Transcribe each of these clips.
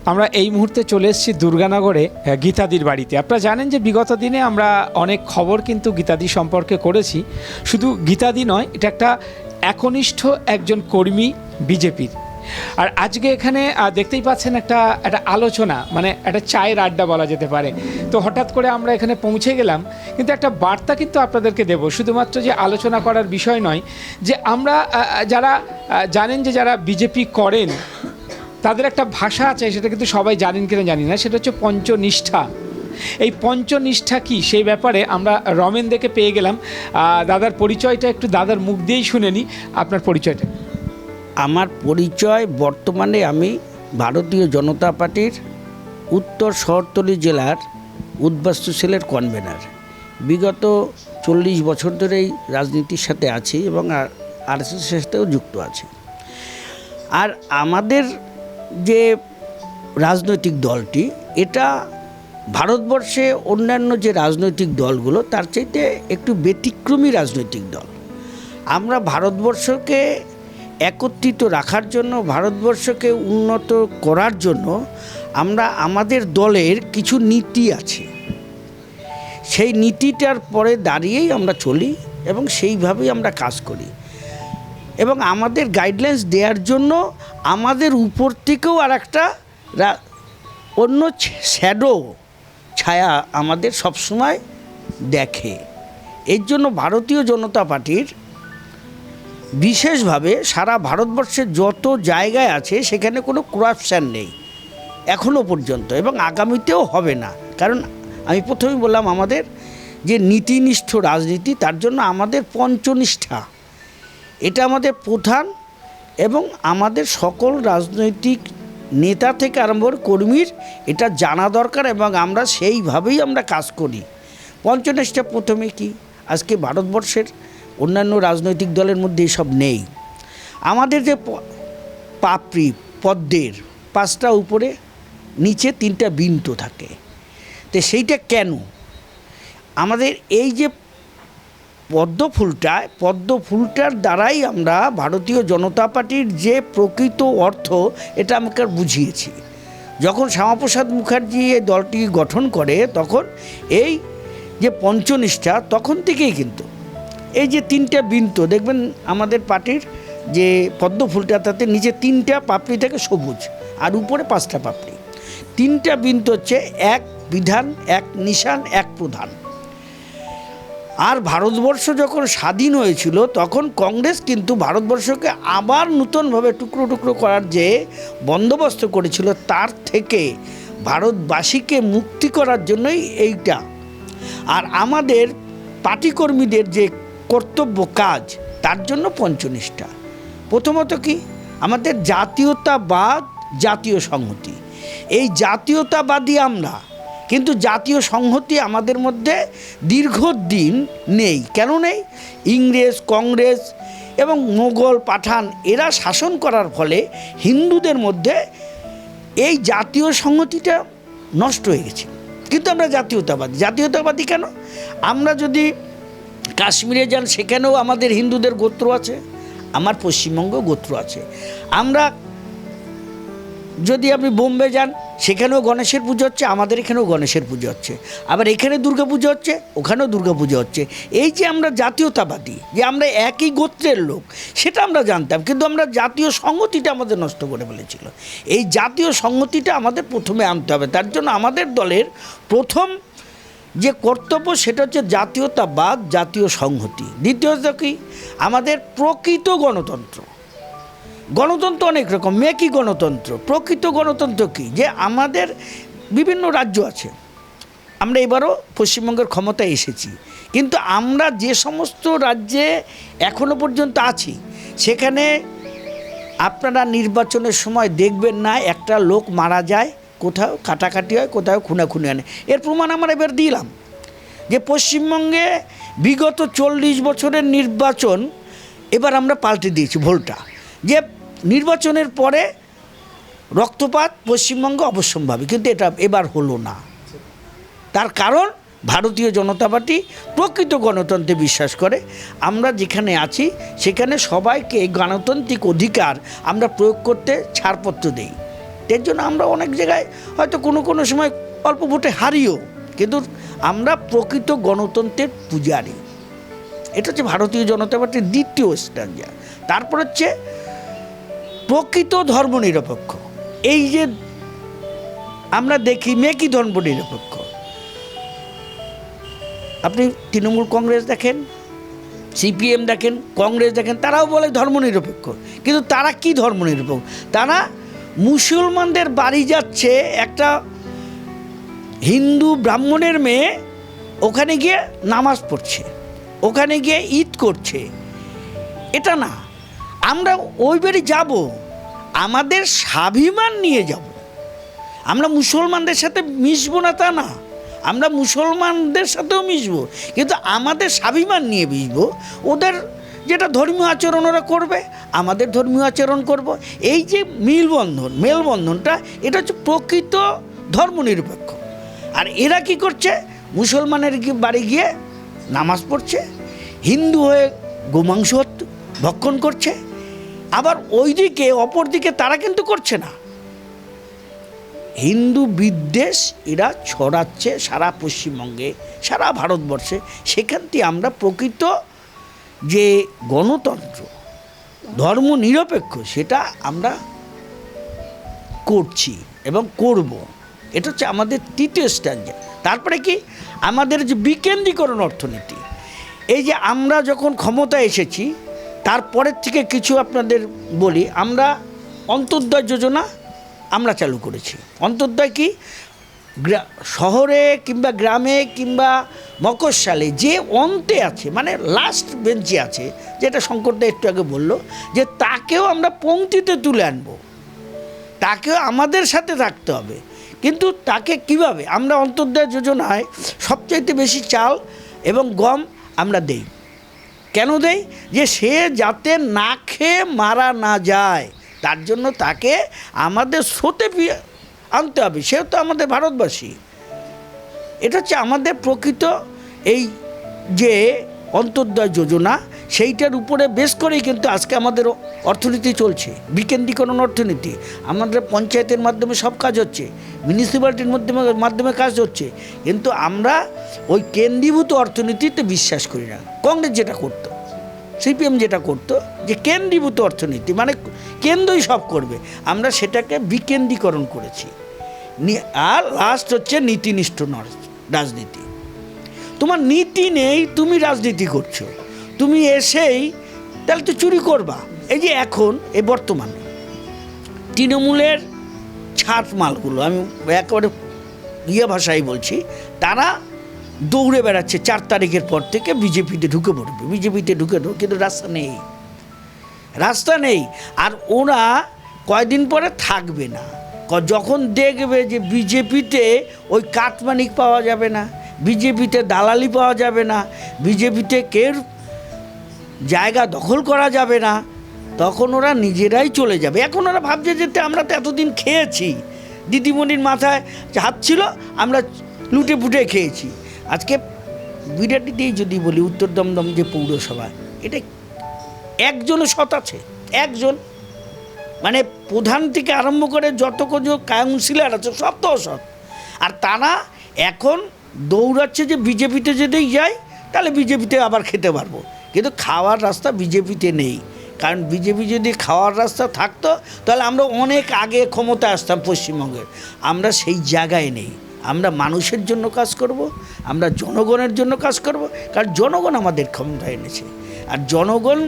আমরা এই মুহূর্তে চলে এসেছি দুর্গানগরে গীতাদির বাড়িতে। আপনারা জানেন যে বিগত দিনে আমরা অনেক খবর কিন্তু গীতাদি সম্পর্কে করেছি। শুধু গীতাদি নয়, এটা একটা একনিষ্ঠ একজন কর্মী বিজেপির। আর আজকে এখানে দেখতেই পাচ্ছেন একটা আলোচনা, মানে একটা চায়ের আড্ডা বলা যেতে পারে। তো হঠাৎ করে আমরা এখানে পৌঁছে গেলাম, কিন্তু একটা বার্তা কিন্তু আপনাদেরকে দেব। শুধুমাত্র যে আলোচনা করার বিষয় নয়, যে আমরা যারা জানেন যে যারা বিজেপি করেন তাদের একটা ভাষা আছে, সেটা কিন্তু সবাই জানেন কিনা জানি না, সেটা হচ্ছে পঞ্চনিষ্ঠা। এই পঞ্চনিষ্ঠা কি সেই ব্যাপারে আমরা রমেন দেখে পেয়ে গেলাম। দাদার পরিচয়টা একটু দাদার মুখ দিয়েই শুনে নিই। আপনার পরিচয়টা? আমার পরিচয়, বর্তমানে আমি ভারতীয় জনতা পার্টির উত্তর শহরতলি জেলার উদ্বাস্তু সেলের কনভেনার। বিগত 40 বছর ধরেই রাজনীতির সাথে আছি এবং আরএসএসের সাথেও যুক্ত আছি। আর আমাদের যে রাজনৈতিক দলটি, এটা ভারতবর্ষে অন্যান্য যে রাজনৈতিক দলগুলো তার চাইতে একটু ব্যতিক্রমী রাজনৈতিক দল। আমরা ভারতবর্ষকে একত্রিত রাখার জন্য, ভারতবর্ষকে উন্নত করার জন্য আমরা আমাদের দলের কিছু নীতি আছে, সেই নীতিটার পরে দাঁড়িয়েই আমরা চলি এবং সেইভাবেই আমরা কাজ করি। এবং আমাদের গাইডলাইন্স দেওয়ার জন্য আমাদের উপর থেকেও আর একটা অন্য শ্যাডো ছায়া আমাদের সবসময় দেখে। এর জন্য ভারতীয় জনতা পার্টির বিশেষভাবে সারা ভারতবর্ষের যত জায়গায় আছে সেখানে কোনো করাপশান নেই এখনও পর্যন্ত, এবং আগামীতেও হবে না। কারণ আমি প্রথমেই বললাম, আমাদের যে নীতিনিষ্ঠ রাজনীতি, তার জন্য আমাদের পঞ্চনিষ্ঠা এটা আমাদের প্রধান, এবং আমাদের সকল রাজনৈতিক নেতা থেকে আরম্ভ করে কর্মীর এটা জানা দরকার, এবং আমরা সেইভাবেই আমরা কাজ করি। পঞ্চনিষ্ঠা প্রথমে কি, আজকে ভারতবর্ষের অন্যান্য রাজনৈতিক দলের মধ্যে এসব নেই। আমাদের যে পাপড়ি পদ্মের 5টা উপরে নিচে 3টা বিন্দু থাকে, তো সেইটা কেন? আমাদের এই যে পদ্ম ফুলটার দ্বারাই আমরা ভারতীয় জনতা পার্টির যে প্রকৃত অর্থ, এটা আমাকে বুঝিয়েছি। যখন শ্যামাপ্রসাদ মুখার্জি এই দলটি গঠন করে, তখন এই যে পঞ্চনিষ্ঠা, তখন থেকেই কিন্তু এই যে 3টা বিন্দু দেখবেন আমাদের পার্টির যে পদ্ম ফুলটা, তাতে নিচে 3টা পাপড়ি থাকে সবুজ, আর উপরে 5টা পাপড়ি। 3টা বিন্দু হচ্ছে এক বিধান, এক নিশান, এক প্রধান। আর ভারতবর্ষ যখন স্বাধীন হয়েছিল, তখন কংগ্রেস কিন্তু ভারতবর্ষকে আবার নূতনভাবে টুকরো টুকরো করার যে বন্দোবস্ত করেছিল, তার থেকে ভারতবাসীকে মুক্তি করার জন্যই এইটা। আর আমাদের পার্টিকর্মীদের যে কর্তব্য কাজ, তার জন্য পঞ্চনিষ্ঠা। প্রথমত কি, আমাদের জাতীয়তাবাদ, জাতীয় সংহতি। এই জাতীয়তাবাদী আমরা, কিন্তু জাতীয় সংহতি আমাদের মধ্যে দীর্ঘদিন নেই। কেন নেই? ইংরেজ, কংগ্রেস এবং মোগল, পাঠান এরা শাসন করার ফলে হিন্দুদের মধ্যে এই জাতীয় সংহতিটা নষ্ট হয়ে গেছে। কিন্তু আমরা জাতীয়তাবাদী কেন? আমরা যদি কাশ্মীরে যান, সেখানেও আমাদের হিন্দুদের গোত্র আছে, আমার পশ্চিমবঙ্গেও গোত্র আছে। আমরা যদি আপনি বোম্বে যান, সেখানেও গণেশের পুজো হচ্ছে, আমাদের এখানেও গণেশের পুজো হচ্ছে। আবার এখানে দুর্গা পুজো হচ্ছে, ওখানেও দুর্গা পুজো হচ্ছে। এই যে আমরা জাতীয়তাবাদী, যে আমরা একই গোত্রের লোক, সেটা আমরা জানতাম, কিন্তু আমরা জাতীয় সংহতিটা আমাদের নষ্ট করে ফেলেছিল। এই জাতীয় সংহতিটা আমাদের প্রথমে আনতে হবে। তার জন্য আমাদের দলের প্রথম যে কর্তব্য, সেটা হচ্ছে জাতীয়তাবাদ, জাতীয় সংহতি। দ্বিতীয়ত কি, আমাদের প্রকৃত গণতন্ত্র। গণতন্ত্র অনেক রকম, মেকি গণতন্ত্র। প্রকৃত গণতন্ত্র কি, যে আমাদের বিভিন্ন রাজ্য আছে, আমরা এবারও পশ্চিমবঙ্গের ক্ষমতায় এসেছি, কিন্তু আমরা যে সমস্ত রাজ্যে এখনো পর্যন্ত আছি, সেখানে আপনারা নির্বাচনের সময় দেখবেন না একটা লোক মারা যায়, কোথাও কাটাকাটি হয়, কোথাও খুনাখুনি হয়। এর প্রমাণ আমরা এবার দিলাম যে পশ্চিমবঙ্গে বিগত 40 বছরের নির্বাচন এবার আমরা পাল্টে দিয়েছি ভোলটা, যে নির্বাচনের পরে রক্তপাত পশ্চিমবঙ্গে অবশ্যম্ভাবী, কিন্তু এটা এবার হলো না। তার কারণ ভারতীয় জনতা পার্টি প্রকৃত গণতন্ত্রে বিশ্বাস করে। আমরা যেখানে আছি সেখানে সবাইকে গণতান্ত্রিক অধিকার আমরা প্রয়োগ করতে ছাড়পত্র দেই। এর জন্য আমরা অনেক জায়গায় হয়তো কোনো সময় অল্প ভোটে হারিও, কিন্তু আমরা প্রকৃত গণতন্ত্রের পূজারী। এটা হচ্ছে ভারতীয় জনতা পার্টির দ্বিতীয় স্ট্যান্ডার্ড। তারপর হচ্ছে প্রকৃত ধর্মনিরপেক্ষ। এই যে আমরা দেখি মেকি ধর্মনিরপেক্ষ, আপনি তৃণমূল কংগ্রেস দেখেন, সিপিএম দেখেন, কংগ্রেস দেখেন, তারাও বলে ধর্মনিরপেক্ষ, কিন্তু তারা কি ধর্মনিরপেক্ষ? তারা মুসলমানদের বাড়ি যাচ্ছে, একটা হিন্দু ব্রাহ্মণের মেয়ে ওখানে গিয়ে নামাজ পড়ছে, ওখানে গিয়ে ঈদ করছে। এটা না, আমরা ওই বাড়ি যাব, আমাদের স্বাভিমান নিয়ে যাব। আমরা মুসলমানদের সাথে মিশবো না তা না, আমরা মুসলমানদের সাথেও মিশবো, কিন্তু আমাদের স্বাভিমান নিয়ে মিশবো। ওদের যেটা ধর্মীয় আচরণ ওরা করবে, আমাদের ধর্মীয় আচরণ করব। এই যে মেলবন্ধনটা, এটা হচ্ছে প্রকৃত ধর্মনিরপেক্ষ। আর এরা কি করছে? মুসলমানের বাড়ি গিয়ে নামাজ পড়ছে, হিন্দু হয়ে গোমাংস ভক্ষণ করছে। আবার ওইদিকে অপরদিকে তারা কিন্তু করছে না, হিন্দু বিদ্বেষ এরা ছড়াচ্ছে সারা পশ্চিমবঙ্গে, সারা ভারতবর্ষে। সেখান থেকে আমরা প্রকৃত যে গণতন্ত্র, ধর্মনিরপেক্ষ, সেটা আমরা করছি এবং করব। এটা হচ্ছে আমাদের তৃতীয় স্ট্যান্ডার্ড। তারপরে কি, আমাদের যে বিকেন্দ্রীকরণ অর্থনীতি, এই যে আমরা যখন ক্ষমতায় এসেছি তারপরের থেকে কিছু আপনাদের বলি, আমরা অন্তর্দয় যোজনা আমরা চালু করেছি। অন্তর্দয় কি, শহরে কিংবা গ্রামে কিংবা মফস্বলে যে অন্তে আছে, মানে লাস্ট বেঞ্চে আছে, যেটা শঙ্করদা একটু আগে বলল, যে তাকেও আমরা পংক্তিতে তুলে আনবো, তাকেও আমাদের সাথে থাকতে হবে। কিন্তু তাকে কিভাবে? আমরা অন্তর্দয় যোজনায় সবচাইতে বেশি চাল এবং গম আমরা দেই। কেন দেই? যে সে যাতে না খেয়ে মারা না যায়, তার জন্য তাকে আমাদের স্রোতে আনতে হবে। সেও তো আমাদের ভারতবাসী। এটা হচ্ছে আমাদের প্রকৃত এই যে অন্তর্দয় যোজনা, সেইটার উপরে বেশ করেই কিন্তু আজকে আমাদের অর্থনীতি চলছে, বিকেন্দ্রীকরণ অর্থনীতি। আমাদের পঞ্চায়েতের মাধ্যমে সব কাজ হচ্ছে, মিউনিসিপ্যালিটির মাধ্যমে কাজ হচ্ছে, কিন্তু আমরা ওই কেন্দ্রীভূত অর্থনীতিতে বিশ্বাস করি না। কংগ্রেস যেটা করতো, সিপিএম যেটা করতো, যে কেন্দ্রীভূত অর্থনীতি মানে কেন্দ্রই সব করবে, আমরা সেটাকে বিকেন্দ্রীকরণ করেছি। আর লাস্ট হচ্ছে নীতিনিষ্ঠ রাজনীতি। তোমার নীতি নেই, তুমি রাজনীতি করছো, তুমি এসেই তাহলে তো চুরি করবা। এই যে এখন এই বর্তমানে তৃণমূলের ছাট মালগুলো, আমি একেবারে ভাষায় বলছি, তারা দৌড়ে বেড়াচ্ছে 4 তারিখের পর থেকে বিজেপিতে ঢুকে পড়বে, বিজেপিতে ঢুকে দেবো, কিন্তু রাস্তা নেই। আর ওরা কয়দিন পরে থাকবে না, যখন দেখবে যে বিজেপিতে ওই কাটমানিক পাওয়া যাবে না, বিজেপিতে দালালি পাওয়া যাবে না, বিজেপিতে কেউ জায়গা দখল করা যাবে না, তখন ওরা নিজেরাই চলে যাবে। এখন ওরা ভাবছে যে আমরা তো এতদিন খেয়েছি, দিদিমণির মাথায় হাত ছিল, আমরা লুটে পুটে খেয়েছি। আজকে বিরাটিতেই যদি বলি, উত্তর দমদম যে পৌরসভা, এটা একজনও সৎ আছে, একজন, মানে প্রধান থেকে আরম্ভ করে যত কিছু কাউন্সিলর আছে সব তো অসৎ। আর তারা এখন দৌড়াচ্ছে যে বিজেপিতে যেতেই যাই তাহলে বিজেপিতে আবার খেতে পারবো, কিন্তু খাওয়ার রাস্তা বিজেপিতে নেই। কারণ বিজেপি যদি খাওয়ার রাস্তা থাকতো তাহলে আমরা অনেক আগে ক্ষমতায় আসতাম পশ্চিমবঙ্গের। আমরা সেই জায়গায় নেই। আমরা মানুষের জন্য কাজ করব, আমরা জনগণের জন্য কাজ করব, কারণ জনগণ আমাদের ক্ষমতায় এনেছে। আর জনগণ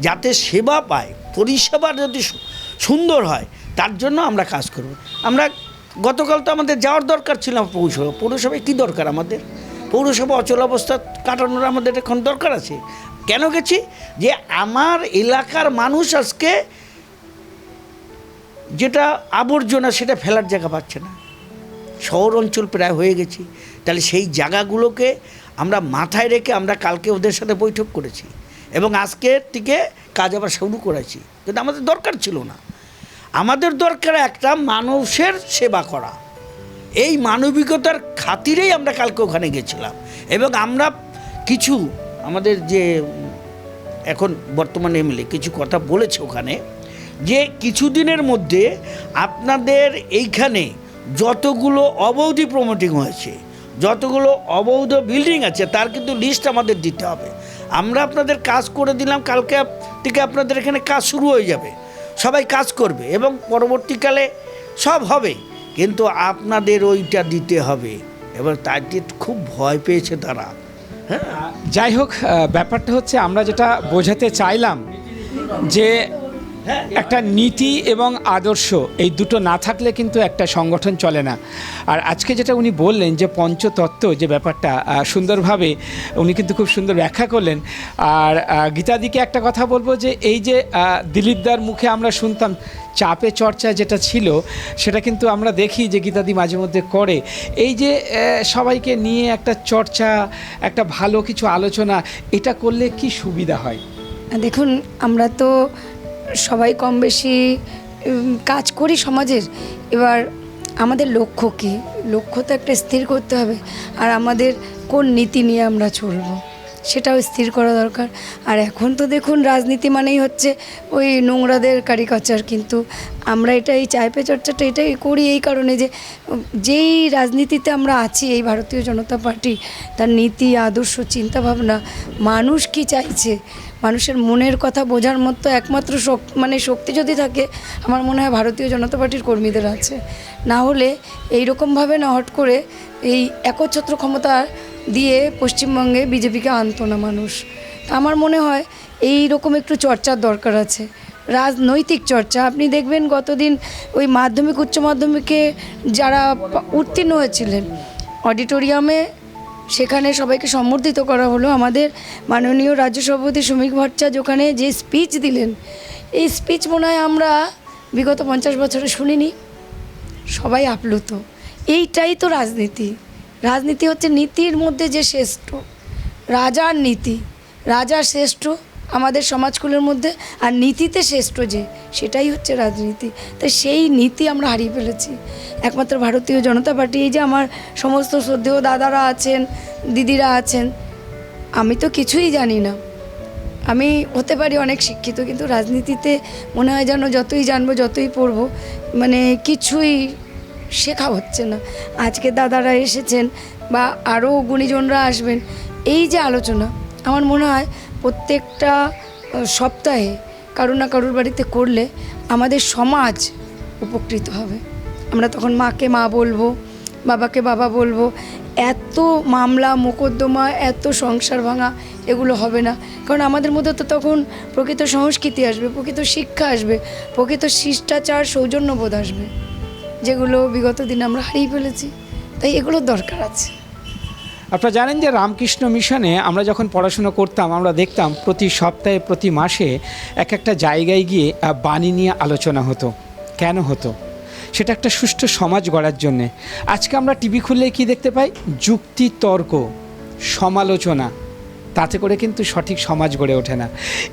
যাতে সেবা পায়, পরিষেবা যদি সুন্দর হয়, তার জন্য আমরা কাজ করব। আমরা গতকাল তো আমাদের যাওয়ার দরকার ছিল পৌরসভায়। কী দরকার আমাদের? পৌরসভা অচল অবস্থা কাটানোর আমাদের এখন দরকার আছে। কেন গেছি? যে আমার এলাকার মানুষ আজকে যেটা আবর্জনা সেটা ফেলার জায়গা পাচ্ছে না, শহর অঞ্চল প্রায় হয়ে গেছি। তাহলে সেই জায়গাগুলোকে আমরা মাথায় রেখে আমরা কালকে ওদের সাথে বৈঠক করেছি এবং আজকের থেকে কাজ আবার শুরু করেছি। কিন্তু আমাদের দরকার ছিল না, আমাদের দরকার একটা মানুষের সেবা করা। এই মানবিকতার খাতিরেই আমরা কালকে ওখানে গেছিলাম এবং আমরা কিছু আমাদের যে এখন বর্তমানে এমএলএ কিছু কথা বলেছে ওখানে, যে কিছুদিনের মধ্যে আপনাদের এইখানে যতগুলো অবৈধ প্রমোটিং হয়েছে, যতগুলো অবৈধ বিল্ডিং আছে, তার কিন্তু লিস্ট আমাদের দিতে হবে। আমরা আপনাদের কাজ করে দিলাম, কালকে থেকে আপনাদের এখানে কাজ শুরু হয়ে যাবে, সবাই কাজ করবে এবং পরবর্তীকালে সব হবে, কিন্তু আপনাদের ওইটা দিতে হবে। এবার তাকে খুব ভয় পেয়েছে তারা। হ্যাঁ, যাই হোক, ব্যাপারটা হচ্ছে আমরা যেটা বোঝাতে চাইলাম যে একটা নীতি এবং আদর্শ এই দুটো না থাকলে কিন্তু একটা সংগঠন চলে না। আর আজকে যেটা উনি বললেন যে পঞ্চতত্ত্ব যে ব্যাপারটা, সুন্দরভাবে উনি কিন্তু খুব সুন্দর ব্যাখ্যা করলেন। আর গীতাদিকে একটা কথা বলবো যে এই যে দিলীপদার মুখে আমরা শুনতাম চাপে চর্চা যেটা ছিল, সেটা কিন্তু আমরা দেখি যে গীতাদি মাঝে মধ্যে করে। এই যে সবাইকে নিয়ে একটা চর্চা, একটা ভালো কিছু আলোচনা, এটা করলে কি সুবিধা হয়? দেখুন, আমরা তো সবাই কম বেশি কাজ করি সমাজের। এবার আমাদের লক্ষ্য কী? লক্ষ্য তো একটা স্থির করতে হবে, আর আমাদের কোন নীতি নিয়ে আমরা চলবো সেটাও স্থির করা দরকার। আর এখন তো দেখুন, রাজনীতি মানেই হচ্ছে ওই নোংরাদের কারিকাচার, কিন্তু আমরা এই চাইপে চর্চাটা এটাই করি এই কারণে যে যেই রাজনীতিতে আমরা আছি, এই ভারতীয় জনতা পার্টি, তার নীতি, আদর্শ, চিন্তাভাবনা, মানুষ কি চাইছে, মানুষের মনের কথা বোঝার মতো একমাত্র শক্তি যদি থাকে, আমার মনে হয় ভারতীয় জনতা পার্টির কর্মীদের আছে। না হলে এইরকমভাবে না হট করে এই একচ্ছত্র ক্ষমতা দিয়ে পশ্চিমবঙ্গে বিজেপিকে আনতো না মানুষ। আমার মনে হয় এই রকম একটু চর্চার দরকার আছে, রাজনৈতিক চর্চা। আপনি দেখবেন গতদিন ওই মাধ্যমিক উচ্চ মাধ্যমিকে যারা উত্তীর্ণ হয়েছিলেন অডিটোরিয়ামে, সেখানে সবাইকে সম্বর্ধিত করা হলো। আমাদের মাননীয় রাজ্য সভাপতি শ্রমিক ভট্টাচার্য ওখানে যে স্পিচ দিলেন, এই স্পিচ মনে হয় আমরা বিগত 50 বছরে শুনিনি। সবাই আপ্লুত। এইটাই তো রাজনীতি। রাজনীতি হচ্ছে নীতির মধ্যে যে শ্রেষ্ঠ, রাজার নীতি, রাজা শ্রেষ্ঠ আমাদের সমাজগুলোর মধ্যে, আর নীতিতে শ্রেষ্ঠ যে, সেটাই হচ্ছে রাজনীতি। তাই সেই নীতি আমরা হারিয়ে ফেলেছি। একমাত্র ভারতীয় জনতা পার্টি, এই যে আমার সমস্ত শ্রদ্ধেয় দাদারা আছেন, দিদিরা আছেন, আমি তো কিছুই জানি না, আমি হতে পারি অনেক শিক্ষিত, কিন্তু রাজনীতিতে মনে হয় যেন যতই জানবো, যতই পড়বো, মানে কিছুই শেখা হচ্ছে না। আজকে দাদারা এসেছেন বা আরও গুণীজনরা আসবেন, এই যে আলোচনা, আমার মনে হয় প্রত্যেকটা সপ্তাহে কারুর না কারুর বাড়িতে করলে আমাদের সমাজ উপকৃত হবে। আমরা তখন মাকে মা বলবো, বাবাকে বাবা বলবো। এত মামলা মোকদ্দমা, এত সংসার ভাঙা, এগুলো হবে না। কারণ আমাদের মধ্যে তো তখন প্রকৃত সংস্কৃতি আসবে, প্রকৃত শিক্ষা আসবে, প্রকৃত শিষ্টাচার, সৌজন্যবোধ আসবে, যেগুলো বিগত দিনে আমরা হারিয়ে ফেলেছি। তাই এগুলোর দরকার আছে। আপনারা জানেন যে রামকৃষ্ণ মিশনে আমরা যখন পড়াশুনো করতাম, আমরা দেখতাম প্রতি সপ্তাহে, প্রতি মাসে একটা জায়গায় গিয়ে বাণী নিয়ে আলোচনা হতো। কেন হতো? সেটা একটা সুষ্ঠু সমাজ গড়ার জন্যে। আজকে আমরা টিভি খুললে কি দেখতে পাই? যুক্তি, তর্ক, সমালোচনা, তাতে করে কিন্তু সঠিক সমাজ গড়ে ওঠে না।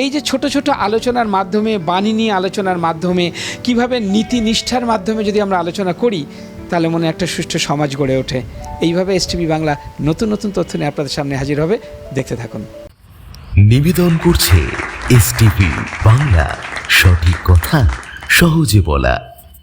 এই যে ছোট ছোট আলোচনার মাধ্যমে, বাণী নিয়ে আলোচনার মাধ্যমে, কিভাবে নীতি নিষ্ঠার মাধ্যমে যদি আমরা আলোচনা করি, তাহলে মনে একটা সুষ্ঠু সমাজ গড়ে ওঠে। এইভাবে এসটিভি বাংলা নতুন নতুন তথ্য নিয়ে আপনাদের সামনে হাজির হবে, দেখতে থাকুন। নিবেদন করছে এসটিভি বাংলা, সঠিক কথা সহজে বলা।